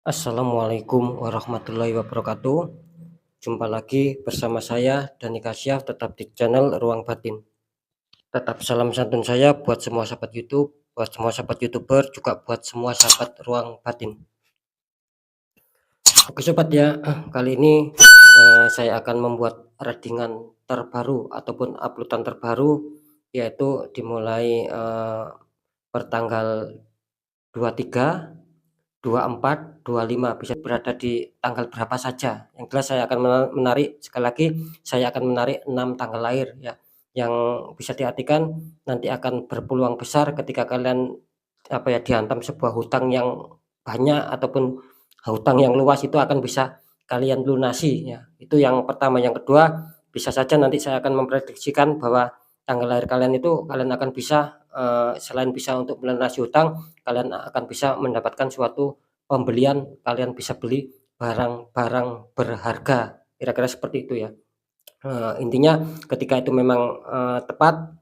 Assalamualaikum warahmatullahi wabarakatuh. Jumpa lagi bersama saya Dani Kasyaf, tetap di channel Ruang Batin. Tetap salam santun saya buat semua sahabat YouTube, buat semua sahabat YouTuber, juga buat semua sahabat Ruang Batin. Oke sobat ya, kali ini saya akan membuat readingan terbaru ataupun uploadan terbaru, yaitu dimulai pertanggal 23, 24, 25, bisa berada di tanggal berapa saja. Yang jelas saya akan menarik, sekali lagi saya akan menarik 6 tanggal lahir ya, yang bisa diartikan nanti akan berpeluang besar ketika kalian dihantam sebuah hutang yang banyak ataupun hutang yang luas, itu akan bisa kalian lunasi ya. Itu yang pertama. Yang kedua, bisa saja nanti saya akan memprediksikan bahwa tanggal lahir kalian itu kalian akan bisa selain bisa untuk melunasi hutang, kalian akan bisa mendapatkan suatu pembelian, kalian bisa beli barang-barang berharga, kira-kira seperti itu ya. Intinya ketika itu memang tepat,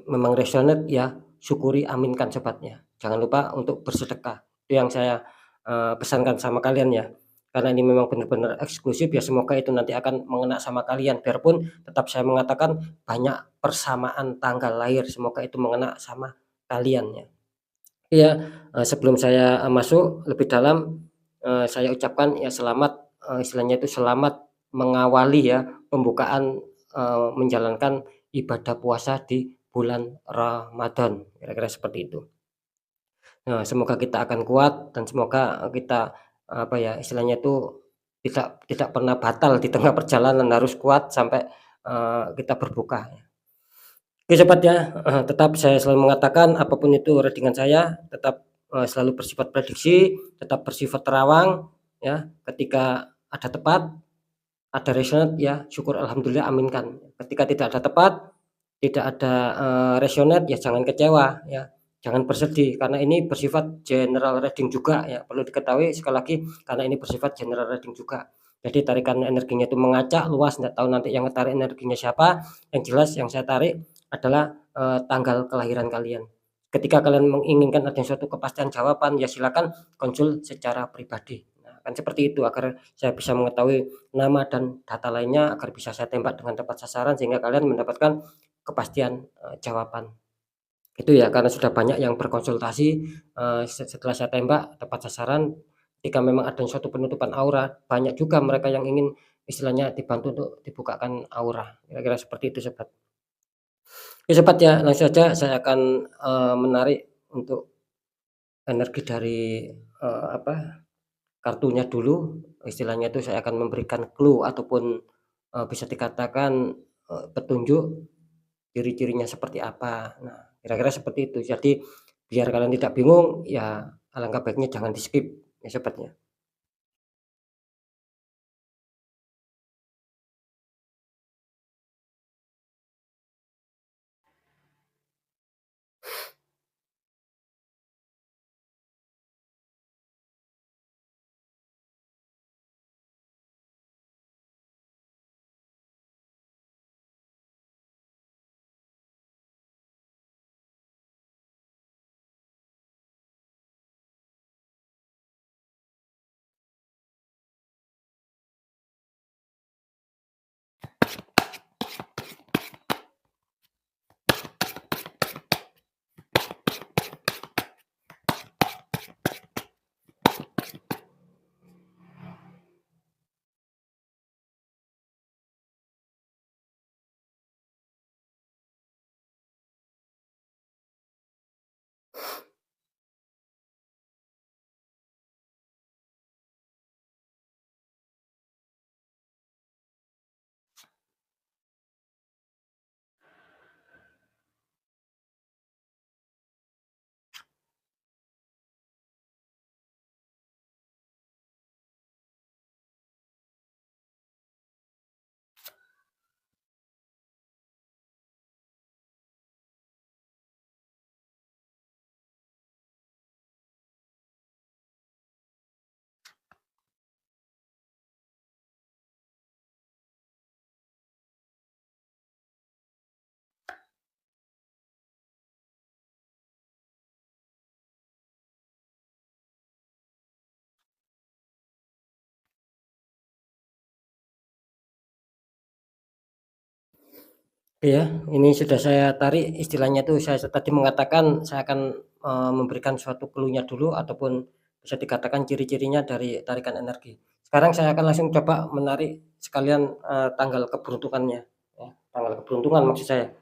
memang resonate ya, syukuri, aminkan sobatnya. Jangan lupa untuk bersedekah. Itu yang saya pesankan sama kalian ya. Karena ini memang benar-benar eksklusif ya, semoga itu nanti akan mengena sama kalian. Biarpun tetap saya mengatakan banyak persamaan tanggal lahir, semoga itu mengena sama kalian ya. Iya, sebelum saya masuk lebih dalam, saya ucapkan ya selamat, istilahnya itu selamat mengawali ya pembukaan, menjalankan ibadah puasa di bulan Ramadan, kira-kira seperti itu. Nah, semoga kita akan kuat dan semoga kita, istilahnya itu tidak tidak pernah batal di tengah perjalanan, harus kuat sampai, kita berbuka. Oke sobat ya, tetap saya selalu mengatakan apapun itu readingan saya tetap, selalu bersifat prediksi, tetap bersifat terawang ya, ketika ada tepat, ada resonate ya syukur alhamdulillah, aminkan. Ketika tidak ada tepat, tidak ada, resonate ya jangan kecewa ya, jangan bersedih karena ini bersifat general reading juga ya, perlu diketahui sekali lagi karena ini bersifat general reading juga. Jadi tarikan energinya itu mengacak luas, nggak tahu nanti yang ngetarik energinya siapa, yang jelas yang saya tarik adalah, tanggal kelahiran kalian. Ketika kalian menginginkan ada suatu kepastian jawaban, ya silakan konsul secara pribadi. Nah, kan seperti itu agar saya bisa mengetahui nama dan data lainnya agar bisa saya tembak dengan tepat sasaran sehingga kalian mendapatkan kepastian, jawaban. Itu ya karena sudah banyak yang berkonsultasi, setelah saya tembak tepat sasaran, ketika memang ada suatu penutupan aura, banyak juga mereka yang ingin istilahnya dibantu untuk dibukakan aura, kira-kira seperti itu sobat. Oke sobat ya, langsung saja saya akan, menarik untuk energi dari, kartunya dulu, istilahnya itu saya akan memberikan clue ataupun, bisa dikatakan, petunjuk ciri-cirinya seperti apa. Nah, kira-kira seperti itu. Jadi biar kalian tidak bingung, ya alangkah baiknya jangan di-skip ya sobat ya. Iya, ini sudah saya tarik istilahnya tuh saya tadi mengatakan saya akan, memberikan suatu clue-nya dulu ataupun bisa dikatakan ciri-cirinya dari tarikan energi. Sekarang saya akan langsung coba menarik sekalian, tanggal keberuntungannya, ya, tanggal keberuntungan maksud saya.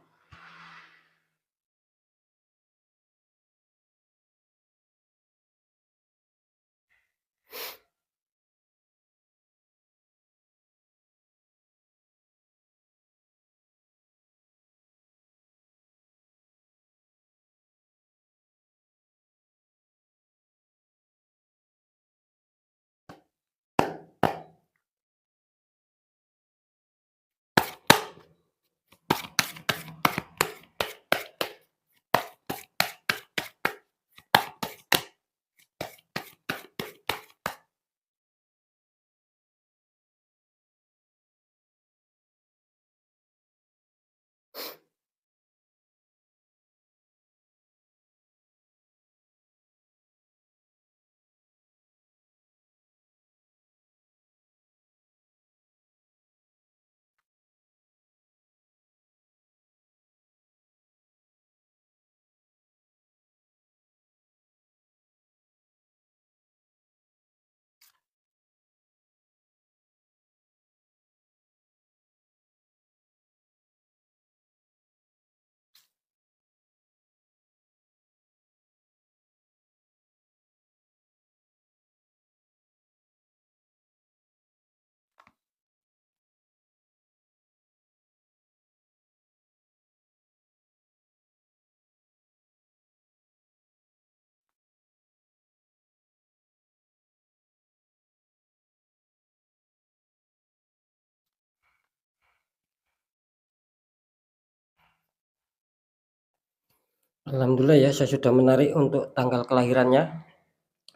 Alhamdulillah ya saya sudah menarik untuk tanggal kelahirannya.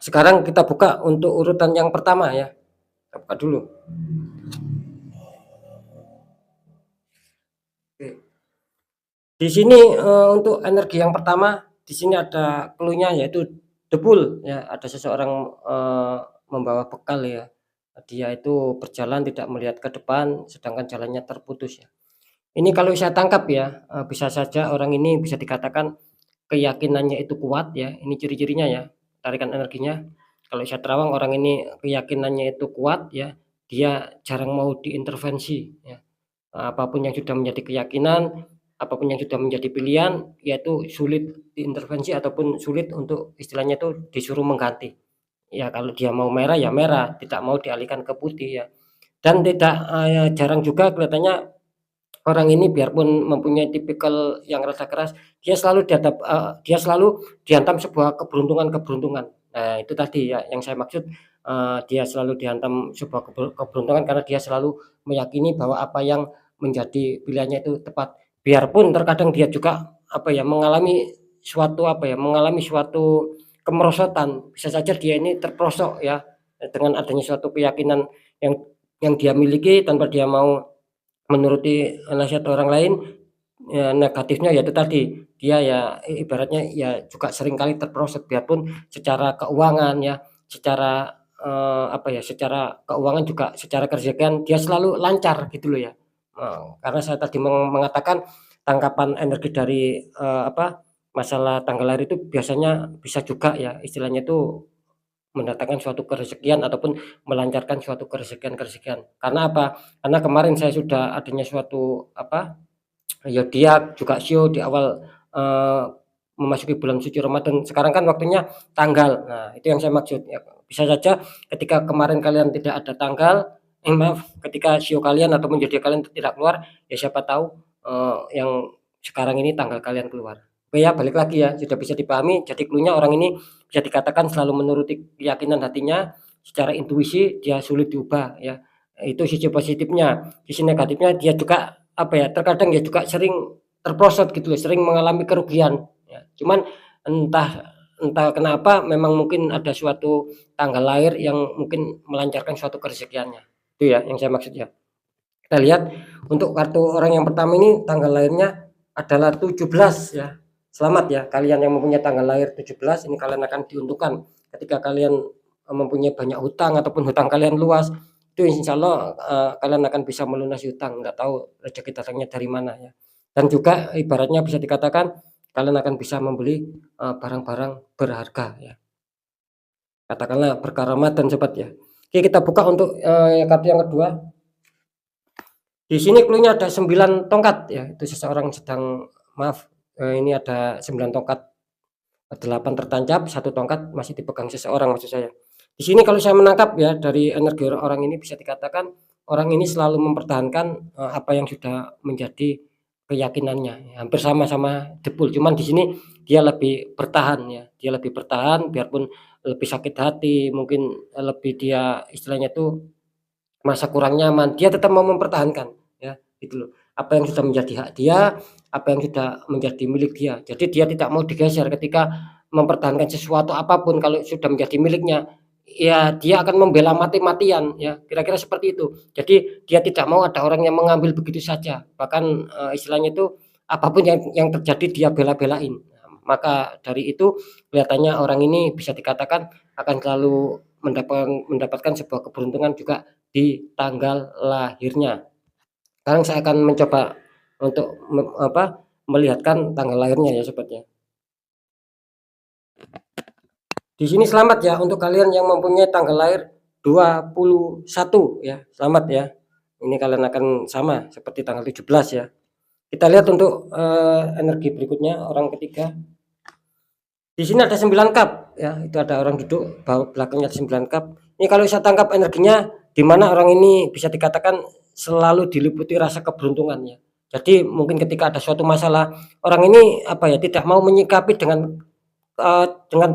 Sekarang kita buka untuk urutan yang pertama ya, kita buka dulu. Oke. Di sini, untuk energi yang pertama, di sini ada clue-nya yaitu debul ya, ada seseorang, membawa bekal ya. Dia itu berjalan tidak melihat ke depan, sedangkan jalannya terputus ya. Ini kalau saya tangkap ya, bisa saja orang ini bisa dikatakan keyakinannya itu kuat ya, ini ciri-cirinya ya, tarikan energinya. Kalau saya terawang orang ini keyakinannya itu kuat ya, dia jarang mau diintervensi ya. Apapun yang sudah menjadi keyakinan, apapun yang sudah menjadi pilihan, yaitu sulit diintervensi ataupun sulit untuk istilahnya itu disuruh mengganti. Ya kalau dia mau merah, ya merah, tidak mau dialihkan ke putih ya. Dan tidak, jarang juga kelihatannya orang ini biarpun mempunyai tipikal yang rada keras, dia selalu dihantam sebuah keberuntungan-keberuntungan. Nah itu tadi ya yang saya maksud, dia selalu dihantam sebuah keberuntungan karena dia selalu meyakini bahwa apa yang menjadi pilihannya itu tepat. Biarpun terkadang dia juga, apa ya, mengalami suatu kemerosotan, bisa saja dia ini terperosok ya, dengan adanya suatu keyakinan yang dia miliki tanpa dia mau menuruti nasihat orang lain, negatifnya ya itu tadi, dia ya ibaratnya ya juga seringkali terprosok biarpun secara keuangan ya, secara, apa ya, secara keuangan juga secara kerjaan dia selalu lancar gitu loh ya. Karena saya tadi mengatakan tangkapan energi dari, masalah tanggal lahir itu biasanya bisa juga ya istilahnya itu mendatangkan suatu kerezekian ataupun melancarkan suatu kerezekian-kerezekian. Karena apa? Karena kemarin saya sudah adanya suatu ya dia juga show di awal, memasuki bulan suci Ramadan. Sekarang kan waktunya tanggal. Nah, itu yang saya maksud ya. Bisa saja ketika kemarin kalian tidak ada tanggal, maaf, ketika show kalian atau menjadi kalian tidak keluar, ya siapa tahu, yang sekarang ini tanggal kalian keluar. Oke ya, balik lagi ya, sudah bisa dipahami. Jadi clue-nya orang ini bisa dikatakan selalu menuruti keyakinan hatinya, secara intuisi dia sulit diubah ya. Itu sisi positifnya. Sisi negatifnya dia juga terkadang dia juga sering terprosot gitu loh, sering mengalami kerugian ya. Cuman entah entah kenapa memang mungkin ada suatu tanggal lahir yang mungkin melancarkan suatu kerezekiannya. Itu ya yang saya maksud ya. Kita lihat untuk kartu orang yang pertama ini tanggal lahirnya adalah 17 ya. Selamat ya kalian yang mempunyai tanggal lahir 17 ini kalian akan diuntungkan ketika kalian, mempunyai banyak hutang ataupun hutang kalian luas, itu insyaallah, kalian akan bisa melunasi hutang, nggak tahu rezeki datangnya dari mana ya. dan juga ibaratnya bisa dikatakan kalian akan bisa membeli, barang-barang berharga ya, katakanlah berkaramat dan sobat ya. Oke, kita buka untuk, kartu yang kedua. Di sini clue-nya ada 9 tongkat ya, itu seseorang sedang maaf, ini ada 9 tongkat, 8 tertancap, 1 tongkat masih dipegang seseorang maksud saya. Di sini kalau saya menangkap ya dari energi orang ini bisa dikatakan orang ini selalu mempertahankan, apa yang sudah menjadi keyakinannya, hampir sama-sama Depul, cuman di sini dia lebih bertahan ya, dia lebih bertahan biarpun lebih sakit hati, mungkin, lebih dia istilahnya itu masa kurang nyaman, dia tetap mau mempertahankan ya, gitu loh. Apa yang sudah menjadi hak dia, apa yang sudah menjadi milik dia. Jadi dia tidak mau digeser ketika mempertahankan sesuatu apapun kalau sudah menjadi miliknya, ya dia akan membela mati-matian ya, kira-kira seperti itu. Jadi dia tidak mau ada orang yang mengambil begitu saja, bahkan, istilahnya itu apapun yang terjadi dia bela-belain. Nah, maka dari itu kelihatannya orang ini bisa dikatakan akan selalu mendapatkan sebuah keberuntungan juga di tanggal lahirnya. Sekarang saya akan mencoba untuk melihatkan tanggal lahirnya ya sobat ya. Di sini selamat ya untuk kalian yang mempunyai tanggal lahir 21 ya, selamat ya. Ini kalian akan sama seperti tanggal 17 ya. Kita lihat untuk, energi berikutnya orang ketiga. Di sini ada 9 cup ya, itu ada orang duduk, belakangnya ada 9 cup. Ini kalau saya tangkap energinya di mana orang ini bisa dikatakan selalu diliputi rasa keberuntungan ya. Jadi mungkin ketika ada suatu masalah, orang ini apa ya, tidak mau menyikapi dengan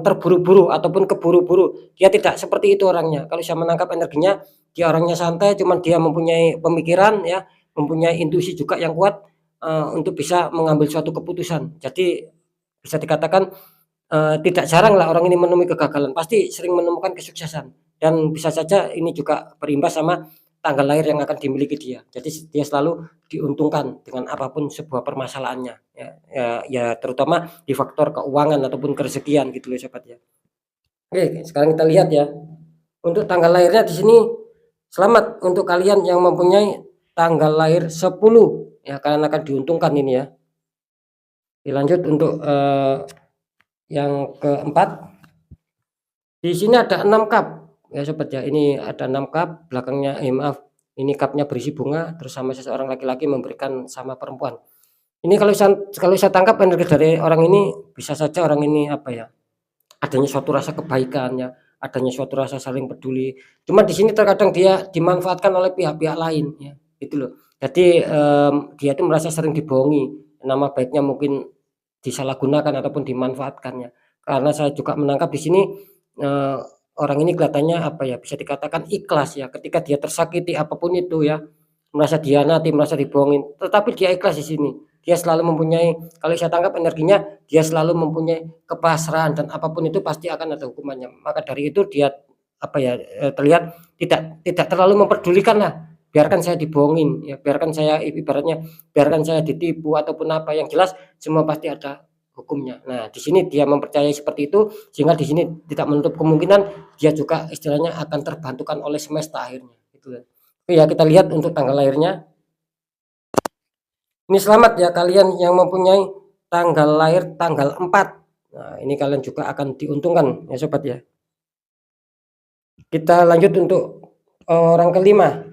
terburu-buru ataupun keburu-buru. Dia tidak seperti itu orangnya. Kalau saya menangkap energinya, dia orangnya santai, cuman dia mempunyai pemikiran ya, mempunyai intuisi juga yang kuat, untuk bisa mengambil suatu keputusan. Jadi bisa dikatakan tidak jarang lah orang ini menemui kegagalan, pasti sering menemukan kesuksesan dan bisa saja ini juga berimbas sama tanggal lahir yang akan dimiliki dia. Jadi dia selalu diuntungkan dengan apapun sebuah permasalahannya, ya terutama di faktor keuangan ataupun kerezekian gitu loh sobat ya. Oke, sekarang kita lihat ya, untuk tanggal lahirnya di sini selamat untuk kalian yang mempunyai tanggal lahir 10 ya, kalian akan diuntungkan ini ya. Dilanjut untuk, yang keempat, di sini ada 6 cup ya sobat ya, ini ada 6 cup, belakangnya maaf, ini cupnya berisi bunga, terus sama seseorang laki-laki memberikan sama perempuan. Ini kalau saya tangkap energi dari orang ini, bisa saja orang ini apa ya, adanya suatu rasa kebaikan ya, adanya suatu rasa saling peduli. Cuma di sini terkadang dia dimanfaatkan oleh pihak-pihak lain ya, gitu loh. Jadi, dia itu merasa sering dibohongi, nama baiknya mungkin disalahgunakan ataupun dimanfaatkan ya. Karena saya juga menangkap di sini, eee, orang ini kelihatannya apa ya, bisa dikatakan ikhlas ya, ketika dia tersakiti apapun itu ya, merasa dihianati, merasa dibohongin, tetapi dia ikhlas di sini. Dia selalu mempunyai, kalau saya tangkap energinya, dia selalu mempunyai kepasrahan dan apapun itu pasti akan ada hukumannya. Maka dari itu dia apa ya, terlihat tidak terlalu memperdulikan lah, biarkan saya dibohongin ya, biarkan saya ibaratnya biarkan saya ditipu ataupun apa, yang jelas semua pasti ada hukumnya. Nah, di sini dia mempercayai seperti itu, sehingga di sini tidak menutup kemungkinan dia juga istilahnya akan terbantukan oleh semesta akhirnya, gitu ya. Oke ya, kita lihat untuk tanggal lahirnya. Ini selamat ya kalian yang mempunyai tanggal lahir tanggal 4. Nah, ini kalian juga akan diuntungkan ya sobat ya. Kita lanjut untuk orang kelima.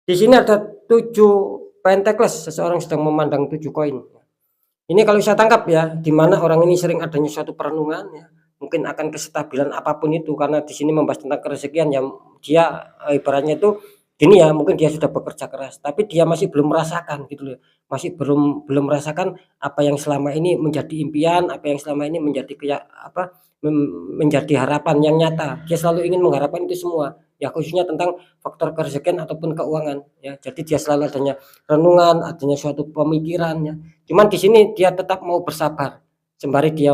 Di sini ada 7 Pentacles, seseorang sedang memandang 7 koin. Ini kalau saya tangkap ya, di mana orang ini sering adanya suatu perenungan ya, mungkin akan kestabilan apapun itu, karena di sini membahas tentang kerezekian yang dia, ibaratnya itu gini ya, mungkin dia sudah bekerja keras, tapi dia masih belum merasakan gitu loh, masih belum belum merasakan apa yang selama ini menjadi impian, apa yang selama ini menjadi menjadi harapan yang nyata. Dia selalu ingin mengharapkan itu semua, ya khususnya tentang faktor kerezekian ataupun keuangan ya. Jadi dia selalu adanya renungan, adanya suatu pemikiran ya. Cuman di sini dia tetap mau bersabar, sembari dia,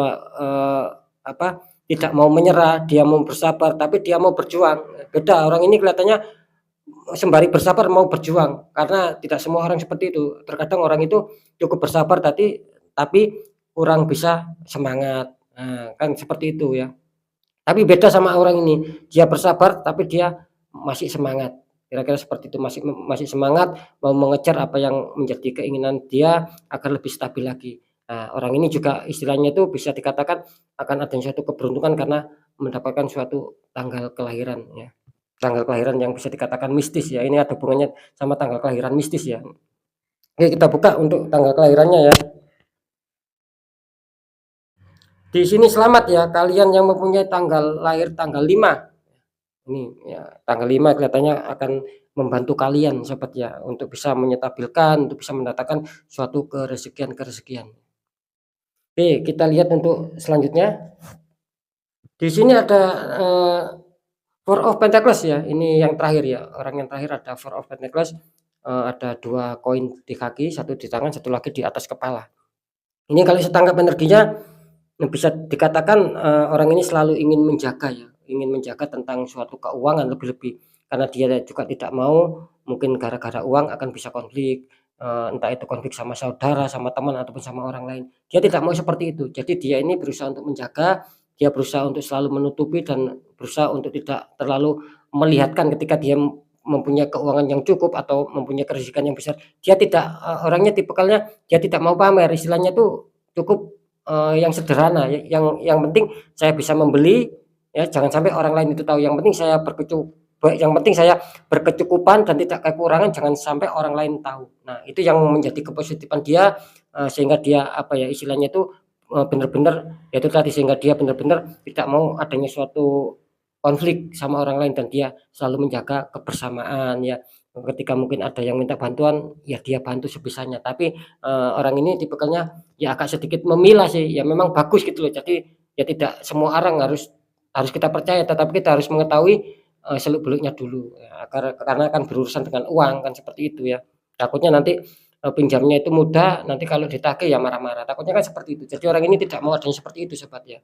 tidak mau menyerah, dia mau bersabar, tapi dia mau berjuang. Beda, orang ini kelihatannya sembari bersabar mau berjuang, karena tidak semua orang seperti itu. Terkadang orang itu cukup bersabar tapi kurang bisa semangat, nah kan seperti itu ya. Tapi beda sama orang ini, dia bersabar tapi dia masih semangat. Kira-kira seperti itu, masih semangat mau mengejar apa yang menjadi keinginan dia agar lebih stabil lagi. Nah, orang ini juga istilahnya itu bisa dikatakan akan adanya suatu keberuntungan karena mendapatkan suatu tanggal kelahiran ya. Tanggal kelahiran yang bisa dikatakan mistis ya, ini ada hubungannya sama tanggal kelahiran mistis ya. Oke, kita buka untuk tanggal kelahirannya ya. Di sini selamat ya kalian yang mempunyai tanggal lahir tanggal 5. Ini ya, tanggal 5 kelihatannya akan membantu kalian sobat ya untuk bisa menyetabilkan, untuk bisa mendatangkan suatu kerezekian-kerezekian. Oke, kita lihat untuk selanjutnya. Di sini ada Four of Pentacles ya, ini yang terakhir ya, orang yang terakhir ada Four of Pentacles, ada 2 koin di kaki, 1 di tangan, 1 lagi di atas kepala. Ini kalau saya tangkap energinya, bisa dikatakan, orang ini selalu ingin menjaga ya, ingin menjaga tentang suatu keuangan lebih-lebih, karena dia juga tidak mau mungkin gara-gara uang akan bisa konflik, entah itu konflik sama saudara, sama teman, ataupun sama orang lain. Dia tidak mau seperti itu. Jadi dia ini berusaha untuk menjaga, dia berusaha untuk selalu menutupi dan berusaha untuk tidak terlalu melihatkan ketika dia mempunyai keuangan yang cukup atau mempunyai kerezekian yang besar. Dia tidak, orangnya tipikalnya dia tidak mau pamer, istilahnya tuh cukup yang sederhana, yang penting saya bisa membeli, ya jangan sampai orang lain itu tahu, yang penting saya berkecukupan dan tidak kekurangan, jangan sampai orang lain tahu. Nah, itu yang menjadi kepositifan dia, sehingga dia, apa ya, istilahnya itu, benar-benar ya itu tadi, sehingga dia benar-benar tidak mau adanya suatu konflik sama orang lain dan dia selalu menjaga kebersamaan ya. Ketika mungkin ada yang minta bantuan, ya dia bantu sebisanya, tapi, orang ini tipikalnya ya agak sedikit memilah sih, ya memang bagus gitu loh. Jadi ya tidak semua orang harus harus kita percaya, tetapi kita harus mengetahui, seluk-beluknya dulu, ya karena kan berurusan dengan uang kan seperti itu ya. Takutnya nanti, pinjamnya itu mudah, nanti kalau ditagih ya marah-marah, takutnya kan seperti itu. Jadi orang ini tidak mau adanya seperti itu sobat ya.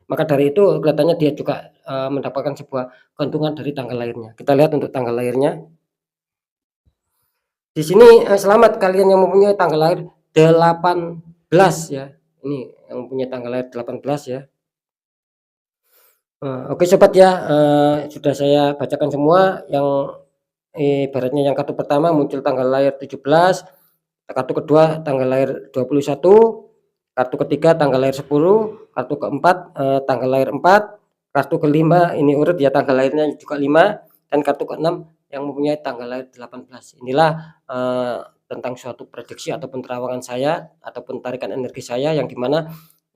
Maka dari itu kelihatannya dia juga, mendapatkan sebuah keuntungan dari tanggal lahirnya. Kita lihat untuk tanggal lahirnya. Di sini, selamat kalian yang mempunyai tanggal lahir 18 ya. Ini yang mempunyai tanggal lahir 18 ya. Oke sobat ya, sudah saya bacakan semua yang ibaratnya yang kartu pertama muncul tanggal lahir 17, kartu kedua tanggal lahir 21, kartu ketiga tanggal lahir 10, kartu keempat, tanggal lahir 4, kartu kelima ini urut ya tanggal lahirnya juga 5, dan kartu keenam yang mempunyai tanggal lahir 18. Inilah, tentang suatu prediksi ataupun terawangan saya, ataupun tarikan energi saya yang dimana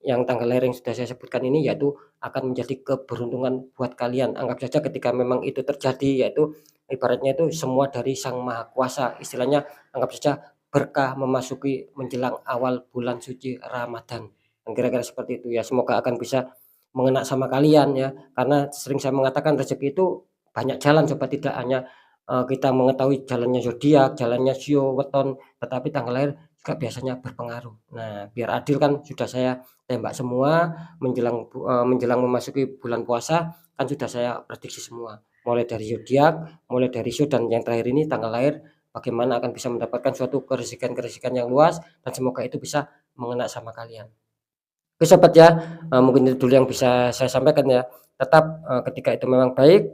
yang tanggal lahir yang sudah saya sebutkan ini yaitu akan menjadi keberuntungan buat kalian. Anggap saja ketika memang itu terjadi, yaitu ibaratnya itu semua dari Sang Maha Kuasa. Istilahnya anggap saja berkah memasuki menjelang awal bulan suci Ramadan. Kira-kira seperti itu ya. Semoga akan bisa mengena sama kalian ya. Karena sering saya mengatakan rezeki itu banyak jalan, coba tidak hanya kita mengetahui jalannya zodiak, jalannya sio, weton, tetapi tanggal lahir juga biasanya berpengaruh. Nah, biar adil kan sudah saya tembak semua menjelang memasuki bulan puasa kan sudah saya prediksi semua. Mulai dari zodiak, mulai dari sio, dan yang terakhir ini tanggal lahir bagaimana akan bisa mendapatkan suatu kerezekian-kerezekian yang luas dan semoga itu bisa mengena sama kalian. Oke sobat ya, mungkin itu dulu yang bisa saya sampaikan ya. Tetap, ketika itu memang baik,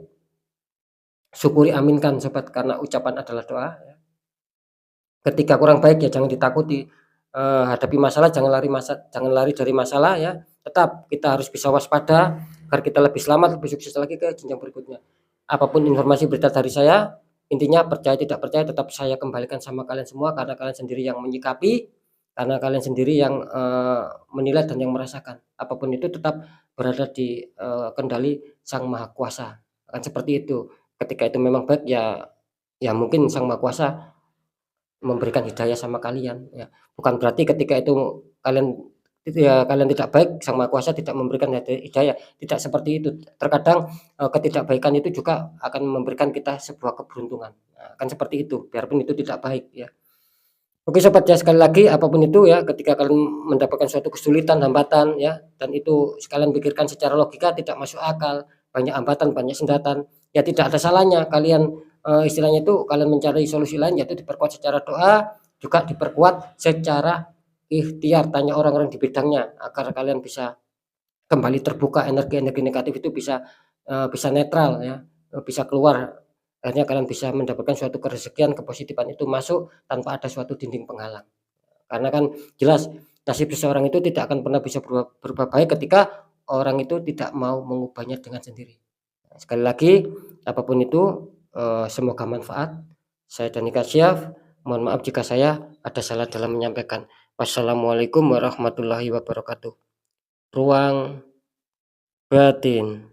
syukuri, aminkan sobat, karena ucapan adalah doa ya. Ketika kurang baik ya jangan ditakuti, hadapi masalah, jangan lari dari masalah ya. Tetap kita harus bisa waspada agar kita lebih selamat, lebih sukses lagi ke jenjang berikutnya. Apapun informasi berita dari saya, intinya percaya tidak percaya tetap saya kembalikan sama kalian semua, karena kalian sendiri yang menyikapi, karena kalian sendiri yang, menilai dan yang merasakan. Apapun itu tetap berada di, kendali Sang Maha Kuasa, akan seperti itu. Ketika itu memang baik ya, ya mungkin Sang Maha Kuasa memberikan hidayah sama kalian ya. Bukan berarti ketika itu kalian tidak baik, Sang Maha Kuasa tidak memberikan hidayah, tidak seperti itu. Terkadang, ketidakbaikan itu juga akan memberikan kita sebuah keberuntungan. Nah, kan seperti itu, biarpun itu tidak baik ya. Oke sobat ya, sekali lagi apapun itu ya, ketika kalian mendapatkan suatu kesulitan, hambatan ya, dan itu sekalian pikirkan secara logika tidak masuk akal, banyak hambatan, banyak sendatan, ya tidak ada salahnya kalian, istilahnya itu kalian mencari solusi lain, yaitu diperkuat secara doa, juga diperkuat secara ikhtiar, tanya orang-orang di bidangnya agar kalian bisa kembali terbuka, energi-energi negatif itu bisa, bisa netral ya, bisa keluar akhirnya kalian bisa mendapatkan suatu kerezekian, kepositifan itu masuk tanpa ada suatu dinding penghalang. Karena kan jelas nasib seseorang itu tidak akan pernah bisa berubah baik ketika orang itu tidak mau mengubahnya dengan sendiri. Sekali lagi, apapun itu, semoga manfaat. Saya Dani Kasyaf, mohon maaf jika saya ada salah dalam menyampaikan. Wassalamualaikum warahmatullahi wabarakatuh. Ruang batin.